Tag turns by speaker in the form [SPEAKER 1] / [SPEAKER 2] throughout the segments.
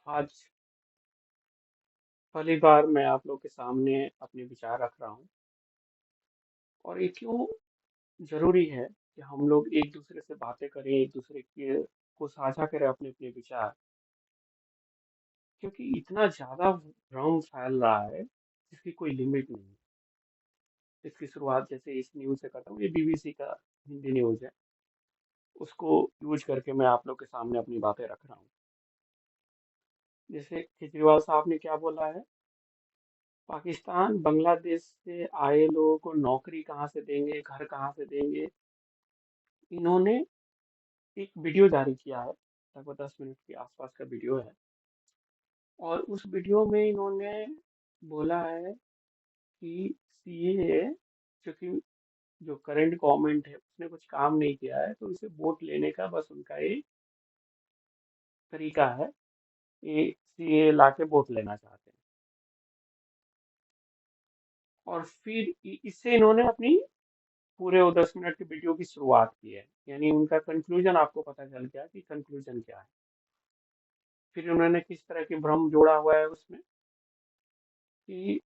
[SPEAKER 1] आज पहली बार मैं आप लोग के सामने अपने विचार रख रहा हूँ और ये क्यों जरूरी है कि हम लोग एक दूसरे से बातें करें, एक दूसरे के को साझा करें अपने अपने विचार। क्योंकि इतना ज्यादा भ्रम फैल रहा है जिसकी कोई लिमिट नहीं है। इसकी शुरुआत जैसे इस न्यूज़ से करता हूँ, ये बीबीसी का हिंदी न्यूज़ है। उसको यूज करके मैं आप लोग के सामने अपनी बातें रख रहा हूँ। जैसे केजरीवाल साहब ने क्या बोला है, पाकिस्तान बांग्लादेश से आए लोगों को नौकरी कहाँ से देंगे, घर कहाँ से देंगे। इन्होंने एक वीडियो जारी किया है, लगभग 10 मिनट के आसपास का वीडियो है। और उस वीडियो में इन्होंने बोला है कि सीए, क्योंकि जो करंट गवर्नमेंट है उसने कुछ काम नहीं किया है, तो इसे वोट लेने का बस उनका ये तरीका है। ये सीए लाके वोट लेना चाहते हैं। और फिर इससे इन्होंने अपनी पूरे वो 10 मिनट के वीडियो की शुरुआत की है। यानी उनका कंक्लूजन आपको पता चल गया कि कंक्लूजन क्या है। फिर उन्होंने किस तरह की भ्रम जोड़ा हुआ है उसमें कि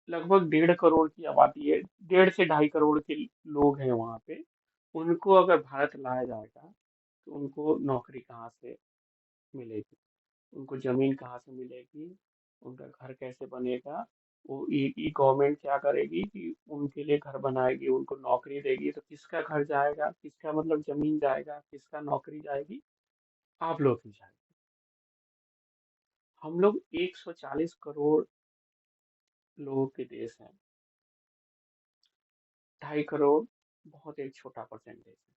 [SPEAKER 1] लगभग 1.5 करोड़ की आबादी है, 1.5 से 2.5 करोड़ के लोग हैं वहाँ पे। उनको अगर भारत लाया जाएगा तो उनको नौकरी कहाँ से मिलेगी, उनको जमीन कहाँ से मिलेगी, उनका घर कैसे बनेगा। वो ई गवर्नमेंट क्या करेगी कि उनके लिए घर बनाएगी, उनको नौकरी देगी, तो किसका घर जाएगा, किसका मतलब जमीन जाएगा, किसका नौकरी जाएगी, आप लोग की जाएगी। हम लोग 140 करोड़ लोगों के देश हैं। 2.5 करोड़ बहुत एक छोटा परसेंटेज है।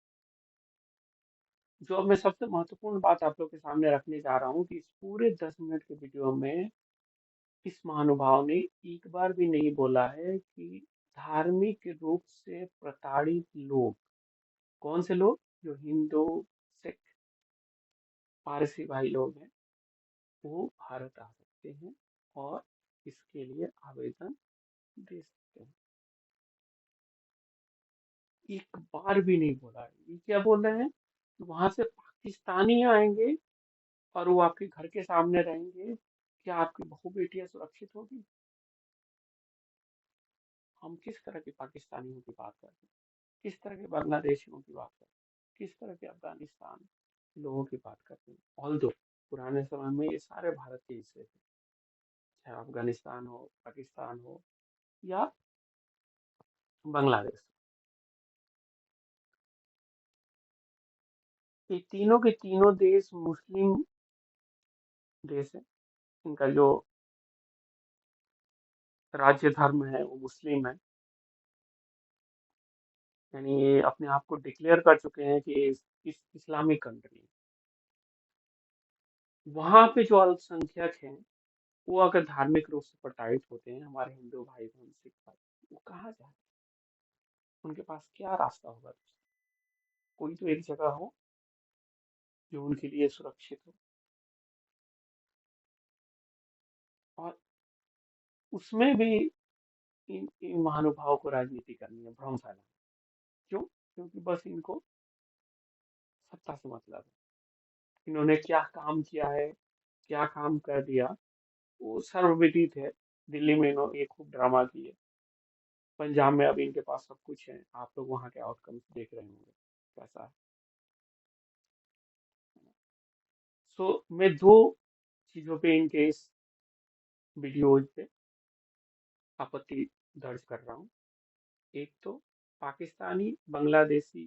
[SPEAKER 1] जो अब मैं सबसे महत्वपूर्ण बात आप लोग के सामने रखने जा रहा हूँ कि इस पूरे 10 मिनट के वीडियो में इस महानुभाव ने एक बार भी नहीं बोला है कि धार्मिक रूप से प्रताड़ित लोग कौन से लोग, जो हिंदू, सिख, पारसी भाई लोग हैं, वो भारत आ सकते हैं और इसके लिए आवेदन दे सकते हैं। एक बार भी नहीं बोला है। ये क्या बोल रहे हैं कि वहां से पाकिस्तानी आएंगे और वो आपके घर के सामने रहेंगे, क्या आपकी बहू बेटियां सुरक्षित होगी। हम किस तरह के पाकिस्तानियों की बात कर रहे हैं, किस तरह के बांग्लादेशियों की बात कर रहे हैं, किस तरह के अफगानिस्तान लोगों की बात करते हैं। ऑल दो पुराने समय में ये सारे भारत के हिस्से थे, चाहे अफगानिस्तान हो, पाकिस्तान हो या बांग्लादेश। ये तीनों के तीनों देश मुस्लिम देश है। इनका जो राज्य धर्म है वो मुस्लिम है। यानी ये अपने आप को डिक्लेयर कर चुके हैं कि इस इस्लामिक कंट्री है। वहां पे जो अल्पसंख्यक हैं, वो अगर धार्मिक रूप से प्रताड़ित होते हैं, हमारे हिंदू भाई बहन, सिख भाई, वो कहाँ जाए, उनके पास क्या रास्ता होगा। कोई तो एक जगह हो जो उनके लिए सुरक्षित हो। और उसमें भी इन महानुभाव को राजनीति करनी है, भ्रम फैलाना। क्यों? क्योंकि बस इनको सत्ता से मतलब है। इन्होंने क्या काम किया है, क्या काम कर दिया, वो सर्वविदित है। दिल्ली में इन्होंने एक खूब ड्रामा की है। पंजाब में अभी इनके पास सब कुछ है, आप लोग वहाँ के आउटकम्स देख रहे होंगे कैसा है। सो मैं दो चीजों पे इनके इस वीडियोज पे आपत्ति दर्ज कर रहा हूँ। एक तो पाकिस्तानी बांग्लादेशी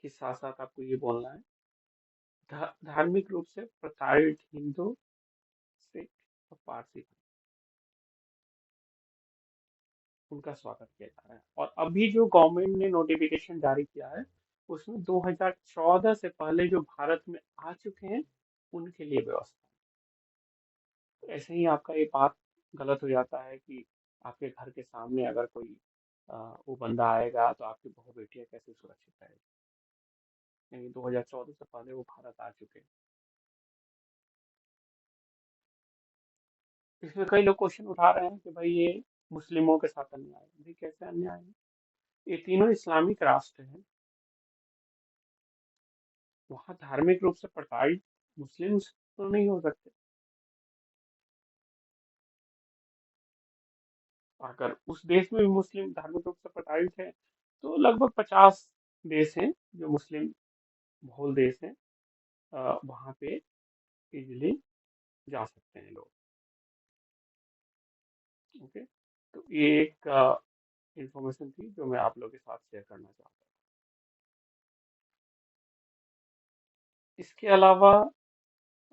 [SPEAKER 1] के साथ साथ आपको ये बोलना है, धार्मिक रूप से प्रताड़ित हिंदू, सिख और पारसी, उनका स्वागत किया जा रहा है। और अभी जो गवर्नमेंट ने नोटिफिकेशन जारी किया है, उसमें 2014 से पहले जो भारत में आ चुके हैं उनके लिए व्यवस्था है। ऐसे ही आपका ये बात गलत हो जाता है कि आपके घर के सामने अगर कोई वो बंदा आएगा तो आपकी बहू बेटियां कैसे सुरक्षित रहेगी। यानी 2014 से पहले वो भारत आ चुके हैं। इसमें कई लोग क्वेश्चन उठा रहे हैं कि भाई ये मुस्लिमों के साथ अन्याय है। भाई कैसे अन्याय है? ये तीनों इस्लामिक राष्ट्र हैं। वहाँ धार्मिक रूप से प्रताड़ित मुस्लिम्स तो नहीं हो सकते। अगर उस देश में भी मुस्लिम धार्मिक रूप से प्रताड़ित है तो लगभग 50 देश हैं जो मुस्लिम बहुल देश हैं। वहाँ पे इजिली जा सकते हैं लोग। ओके, तो ये एक इंफॉर्मेशन थी जो मैं आप लोगों के साथ शेयर करना चाहता हूँ। इसके अलावा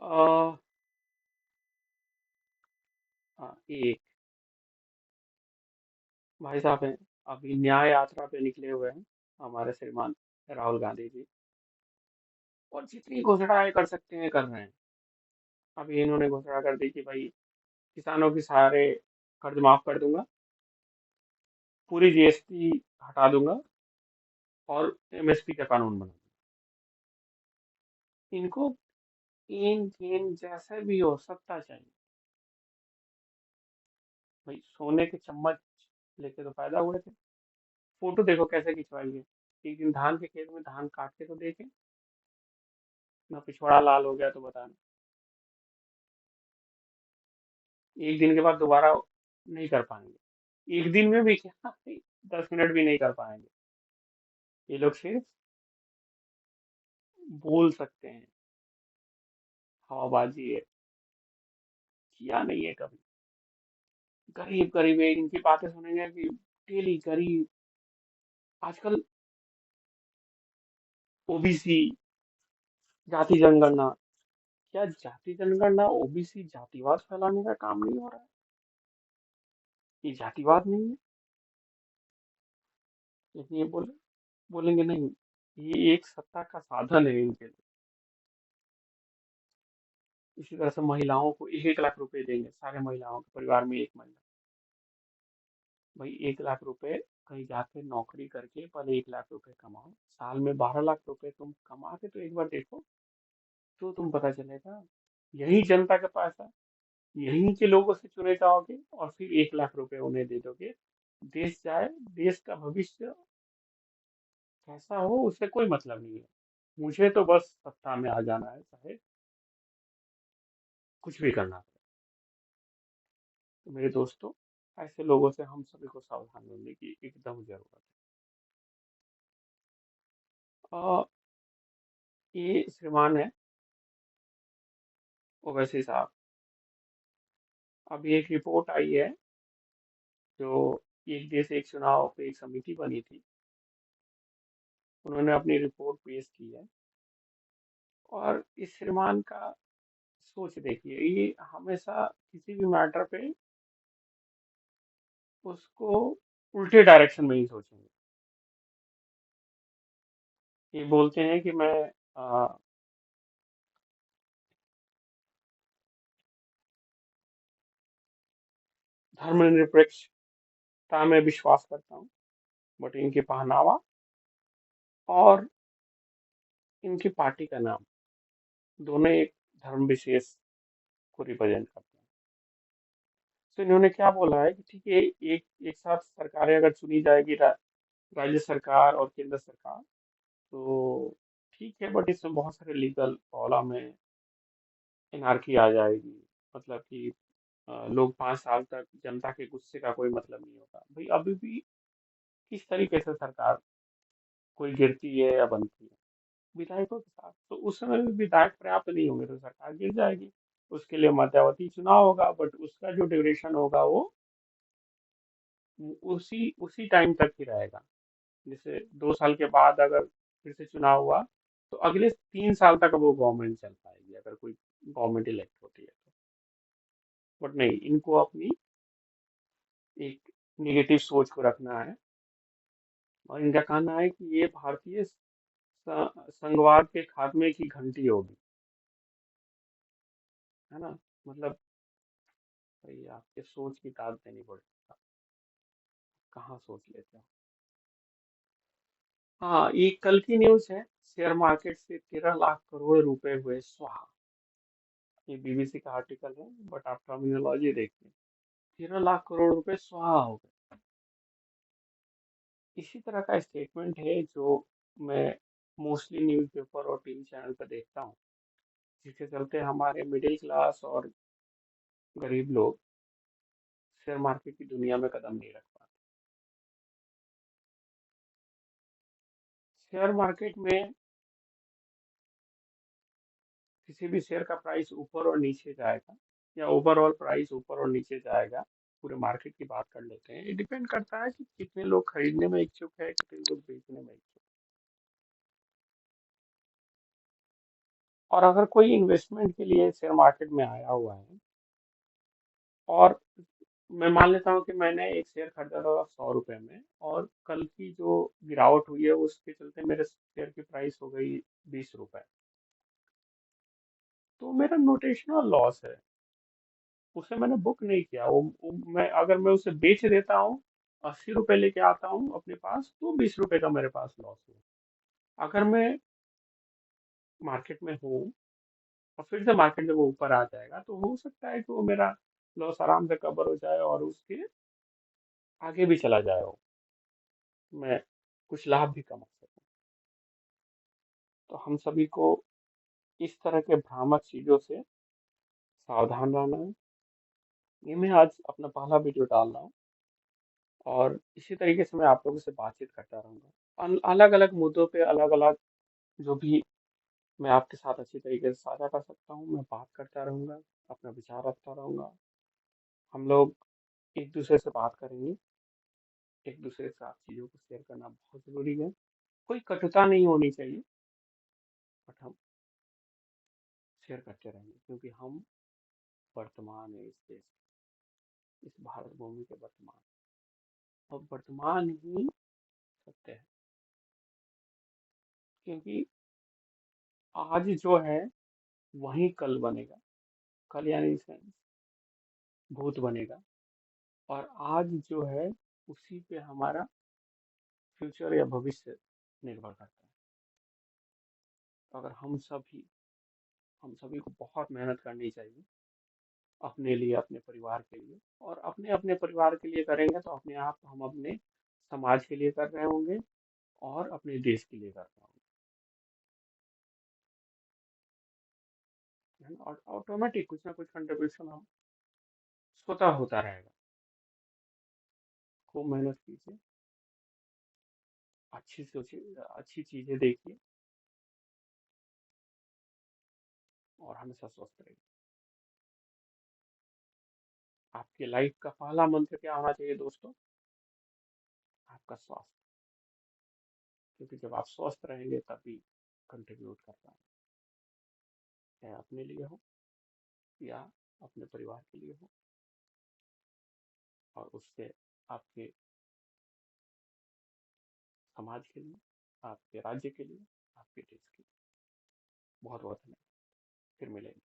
[SPEAKER 1] अ, एक भाई साहब हैं, अभी न्याय यात्रा पे निकले हुए हैं हमारे श्रीमान राहुल गांधी जी, और जितनी घोषणाएं कर सकते हैं कर रहे हैं। अभी इन्होंने घोषणा कर दी कि भाई किसानों की सारे कर्ज माफ कर दूंगा, पूरी जीएसटी हटा दूंगा, और एमएसपी का कानून बना दूंगा। इनको इन इन जैसे भी हो सत्ता चाहिए। भाई सोने के चम्मच लेके तो पैदा हुए थे। फोटो देखो कैसे खिंचवाई है। एक दिन धान के खेत में धान काट के तो देखे ना, पिछवाड़ा लाल हो गया तो बताना। एक दिन के बाद दोबारा नहीं कर पाएंगे। एक दिन में भी क्या, 10 मिनट भी नहीं कर पाएंगे। ये लोग सिर्फ बोल सकते हैं, हवाबाजी है, किया नहीं है कभी। गरीब गरीब है, इनकी बातें सुनेंगे कि डेली गरीब। आजकल ओबीसी, जाति जनगणना, क्या जाति जनगणना ओबीसी जातिवाद फैलाने का काम नहीं हो रहा है? ये जातिवाद नहीं है। लेकिन ये बोलेंगे नहीं, ये एक सत्ता का साधन है इनके लिए। इसी तरह से महिलाओं को 1-1 लाख रुपए देंगे, सारे महिलाओं के परिवार में एक महिला। भाई 1 लाख रुपए कहीं जाके नौकरी करके पहले 1 लाख रुपए कमाओ, साल में 12 लाख रुपए तुम कमा के तो एक बार देखो, तो तुम पता चलेगा। यही जनता का पैसा, यहीं के लोगों से चुने जाओगे और फिर 1 लाख रुपए उन्हें दे दोगे। देश जाए, देश का भविष्य कैसा हो उससे कोई मतलब नहीं है। मुझे तो बस सत्ता में आ जाना है, चाहे कुछ भी करना पड़े। तो मेरे दोस्तों, ऐसे लोगों से हम सभी को सावधान रहने की एकदम जरूरत है। ये श्रीमान है ओवैसी साहब। अभी एक रिपोर्ट आई है जो एक देश एक चुनाव पे एक समिति बनी थी, उन्होंने अपनी रिपोर्ट पेश की है। और इस श्रीमान का सोच देखिए, ये हमेशा किसी भी मैटर पे उसको उल्टे डायरेक्शन में ही सोचेंगे। ये बोलते हैं कि मैं धर्मनिरपेक्षता में विश्वास करता हूँ, बट इनके पहनावा और इनकी पार्टी का नाम दोनों एक धर्म विशेष को रिप्रेजेंट करते हैं। तो इन्होंने क्या बोला है कि ठीक है, एक एक साथ सरकारें अगर चुनी जाएगी, राज्य सरकार और केंद्र सरकार, तो ठीक है, बट इसमें बहुत सारे लीगल प्रॉब्लम है, एनार्की आ जाएगी। मतलब कि लोग 5 साल तक जनता के गुस्से का कोई मतलब नहीं होता। भाई अभी भी किस तरीके से सरकार कोई गिरती है या बनती है, विधायकों के साथ। तो उस समय भी विधायक पर्याप्त नहीं होंगे तो सरकार गिर जाएगी। उसके लिए मध्यावधि चुनाव होगा, बट उसका जो ड्यूरेशन होगा वो उसी उसी टाइम तक ही रहेगा। जैसे 2 साल के बाद अगर फिर से चुनाव हुआ तो अगले 3 साल तक वो गवर्नमेंट चल पाएगी, अगर कोई गवर्नमेंट इलेक्ट होती है तो। बट नहीं, इनको अपनी एक निगेटिव सोच को रखना है। और इनका कहना है कि ये भारतीय संघवाद के खात्मे की घंटी होगी, है ना। मतलब भाई आपके सोच की दाद देनी पड़ेगी, कहाँ सोच लेते हो। हाँ, ये कल की न्यूज़ है, शेयर मार्केट से 13 लाख करोड़ रुपए हुए स्वाहा। ये बीबीसी का आर्टिकल है, बट आप टर्मिनोलॉजी देखिए, 13 लाख करोड़ रुपए स्वाहा हो गए। इसी तरह का स्टेटमेंट है जो मैं मोस्टली न्यूज़पेपर और टीवी चैनल पर देखता हूँ, जिसके चलते हमारे मिडिल क्लास और गरीब लोग शेयर मार्केट की दुनिया में कदम नहीं रख पाते। शेयर मार्केट में किसी भी शेयर का प्राइस ऊपर और नीचे जाएगा, या ओवरऑल प्राइस ऊपर और नीचे जाएगा, पूरे मार्केट की बात कर लेते हैं। ये डिपेंड करता है कि कितने लोग खरीदने में इच्छुक है, कितने लोग बेचने में इच्छुक है। और अगर कोई इन्वेस्टमेंट के लिए शेयर मार्केट में आया हुआ है, और मैं मान लेता हूँ कि मैंने एक शेयर खरीदा था 100 रुपए में, और कल की जो गिरावट हुई है उसके चलते मेरे शेयर की प्राइस हो गई 20 रुपए, तो मेरा नोटेशनल लॉस है। उसे मैंने बुक नहीं किया। मैं अगर मैं उसे बेच देता हूँ, 80 रुपए लेके आता हूँ अपने पास, तो 20 रुपए का मेरे पास लॉस हुआ। अगर मैं मार्केट में हूँ और फिर से मार्केट जब वो ऊपर आ जाएगा, तो हो सकता है कि वो मेरा लॉस आराम से कवर हो जाए और उसके आगे भी चला जाए वो, मैं कुछ लाभ भी कमा सकूं। तो हम सभी को इस तरह के भ्रामक चीजों से सावधान रहना है। ये मैं आज अपना पहला वीडियो डाल रहा हूँ, और इसी तरीके से मैं आप लोगों से बातचीत करता रहूंगा। अलग अलग मुद्दों पे अलग अलग जो भी मैं आपके साथ अच्छी तरीके से साझा कर सकता हूँ, मैं बात करता रहूंगा, अपना विचार रखता रहूंगा। हम लोग एक दूसरे से बात करेंगे, एक दूसरे के साथ चीज़ों को शेयर करना बहुत ज़रूरी है। कोई कटुता नहीं होनी चाहिए, बट हम शेयर करते रहेंगे, क्योंकि हम वर्तमान है इस देश के, इस भारत भूमि के वर्तमान, और वर्तमान ही सत्य है। क्योंकि आज जो है वही कल बनेगा। कल यानी सेंस भूत बनेगा, और आज जो है उसी पे हमारा फ्यूचर या भविष्य निर्भर करता है। तो अगर हम सभी को बहुत मेहनत करनी चाहिए अपने लिए, अपने परिवार के लिए, और अपने अपने परिवार के लिए करेंगे तो अपने आप हम अपने समाज के लिए कर रहे होंगे, और अपने देश के लिए कर रहे होंगे, है ना। और ऑटोमेटिक कुछ ना कुछ कंट्रीब्यूशन हम स्वतः होता रहेगा। खूब मेहनत कीजिए, अच्छी सोचिए, अच्छी चीजें देखिए, और हमेशा स्वस्थ रहिए। आपकी लाइफ का पहला मंत्र क्या होना चाहिए दोस्तों? आपका स्वास्थ्य। क्योंकि जब आप स्वस्थ रहेंगे तभी कंट्रीब्यूट कर पाएंगे, चाहे अपने लिए हो या अपने परिवार के लिए हो, और उससे आपके समाज के लिए, आपके राज्य के लिए, आपके देश के लिए। बहुत बहुत धन्यवाद। फिर मिलेंगे।